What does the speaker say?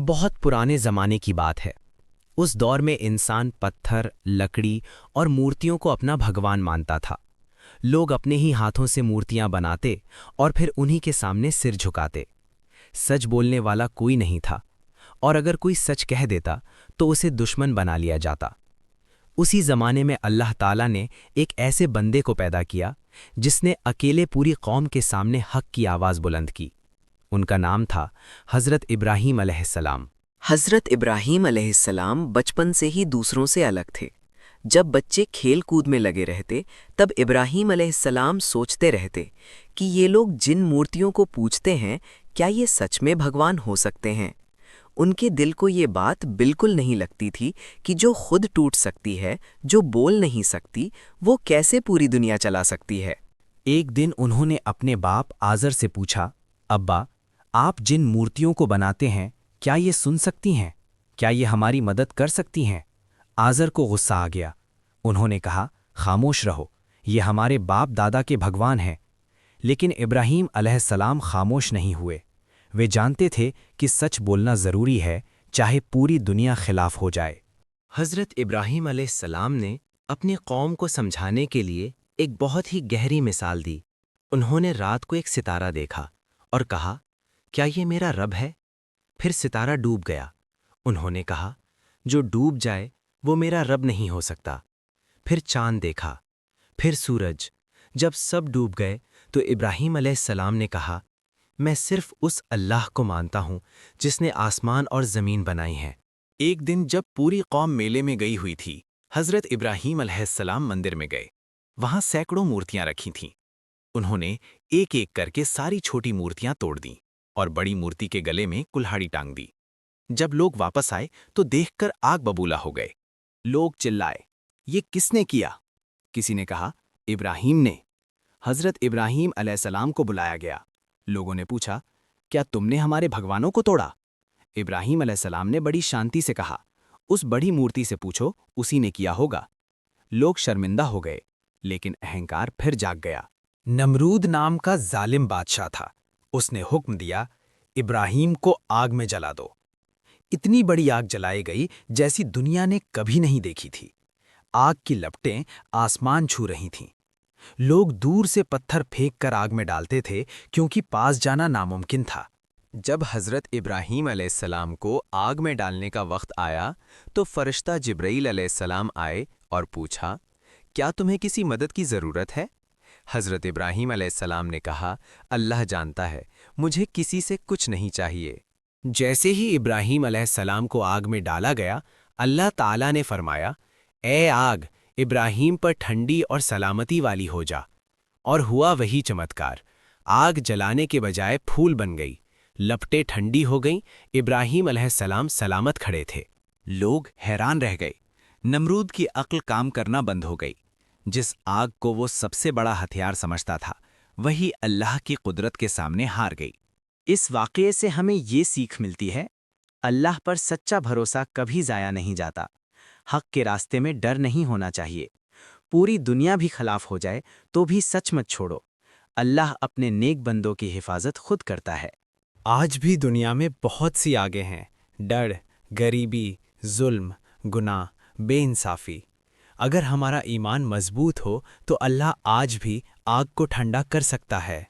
بہت پرانے زمانے کی بات ہے۔ اس دور میں انسان پتھر، لکڑی اور مورتیوں کو اپنا بھگوان مانتا تھا۔ لوگ اپنے ہی ہاتھوں سے مورتیاں بناتے اور پھر انہی کے سامنے سر جھکاتے۔ سچ بولنے والا کوئی نہیں تھا، اور اگر کوئی سچ کہہ دیتا تو اسے دشمن بنا لیا جاتا۔ اسی زمانے میں اللہ تعالیٰ نے ایک ایسے بندے کو پیدا کیا جس نے اکیلے پوری قوم کے سامنے حق کی آواز بلند کی۔ ان کا نام تھا حضرت ابراہیم علیہ السلام۔ حضرت ابراہیم علیہ السلام بچپن سے ہی دوسروں سے الگ تھے۔ جب بچے کھیل کود میں لگے رہتے تب ابراہیم علیہ السلام سوچتے رہتے کہ یہ لوگ جن مورتیوں کو پوجتے ہیں کیا یہ سچ میں بھگوان ہو سکتے ہیں؟ ان کے دل کو یہ بات بالکل نہیں لگتی تھی کہ جو خود ٹوٹ سکتی ہے، جو بول نہیں سکتی، وہ کیسے پوری دنیا چلا سکتی ہے؟ ایک دن انہوں نے اپنے باپ آزر سے پوچھا، ابا، آپ جن مورتیوں کو بناتے ہیں کیا یہ سن سکتی ہیں؟ کیا یہ ہماری مدد کر سکتی ہیں؟ آزر کو غصہ آ گیا۔ انہوں نے کہا، خاموش رہو، یہ ہمارے باپ دادا کے بھگوان ہیں۔ لیکن ابراہیم علیہ السلام خاموش نہیں ہوئے۔ وہ جانتے تھے کہ سچ بولنا ضروری ہے، چاہے پوری دنیا خلاف ہو جائے۔ حضرت ابراہیم علیہ السلام نے اپنی قوم کو سمجھانے کے لیے ایک بہت ہی گہری مثال دی۔ انہوں نے رات کو ایک ستارہ دیکھا اور کہا، کیا یہ میرا رب ہے؟ پھر ستارہ ڈوب گیا۔ انہوں نے کہا، جو ڈوب جائے وہ میرا رب نہیں ہو سکتا۔ پھر چاند دیکھا، پھر سورج۔ جب سب ڈوب گئے تو ابراہیم علیہ السلام نے کہا، میں صرف اس اللہ کو مانتا ہوں جس نے آسمان اور زمین بنائی ہیں۔ ایک دن جب پوری قوم میلے میں گئی ہوئی تھی، حضرت ابراہیم علیہ السلام مندر میں گئے۔ وہاں سینکڑوں مورتیاں رکھی تھیں۔ انہوں نے ایک ایک کر کے ساری چھوٹی مورتیاں توڑ دیں اور بڑی مورتی کے گلے میں کلہاڑی ٹانگ دی۔ جب لوگ واپس آئے تو دیکھ کر آگ ببولا ہو گئے۔ لوگ چلائے، یہ کس نے کیا؟ کسی نے کہا، ابراہیم نے۔ حضرت ابراہیم علیہ السلام کو بلایا گیا۔ لوگوں نے پوچھا، کیا تم نے ہمارے بھگوانوں کو توڑا؟ ابراہیم علیہ السلام نے بڑی شانتی سے کہا، اس بڑی مورتی سے پوچھو، اسی نے کیا ہوگا۔ لوگ شرمندہ ہو گئے، لیکن اہنکار پھر جاگ گیا۔ نمرود نام کا ظالم بادشاہ تھا۔ اس نے حکم دیا، ابراہیم کو آگ میں جلا دو۔ اتنی بڑی آگ جلائی گئی جیسی دنیا نے کبھی نہیں دیکھی تھی۔ آگ کی لپٹیں آسمان چھو رہی تھیں۔ لوگ دور سے پتھر پھینک کر آگ میں ڈالتے تھے کیونکہ پاس جانا ناممکن تھا۔ جب حضرت ابراہیم علیہ السلام کو آگ میں ڈالنے کا وقت آیا تو فرشتہ جبرائیل علیہ السلام آئے اور پوچھا، کیا تمہیں کسی مدد کی ضرورت ہے؟ حضرت ابراہیم علیہ السلام نے کہا، اللہ جانتا ہے، مجھے کسی سے کچھ نہیں چاہیے۔ جیسے ہی ابراہیم علیہ السلام کو آگ میں ڈالا گیا، اللہ تعالیٰ نے فرمایا، اے آگ، ابراہیم پر ٹھنڈی اور سلامتی والی ہو جا۔ اور ہوا وہی چمتکار۔ آگ جلانے کے بجائے پھول بن گئی، لپٹیں ٹھنڈی ہو گئیں، ابراہیم علیہ السلام سلامت کھڑے تھے۔ لوگ حیران رہ گئے۔ نمرود کی عقل کام کرنا بند ہو گئی۔ جس آگ کو وہ سب سے بڑا ہتھیار سمجھتا تھا، وہی اللہ کی قدرت کے سامنے ہار گئی۔ اس واقعے سے ہمیں یہ سیکھ ملتی ہے، اللہ پر سچا بھروسہ کبھی ضائع نہیں جاتا۔ حق کے راستے میں ڈر نہیں ہونا چاہیے۔ پوری دنیا بھی خلاف ہو جائے تو بھی سچ مت چھوڑو۔ اللہ اپنے نیک بندوں کی حفاظت خود کرتا ہے۔ آج بھی دنیا میں بہت سی آگیں ہیں، ڈر، غریبی، ظلم، گناہ، بے انصافی۔ اگر ہمارا ایمان مضبوط ہو تو اللہ آج بھی آگ کو ٹھنڈا کر سکتا ہے۔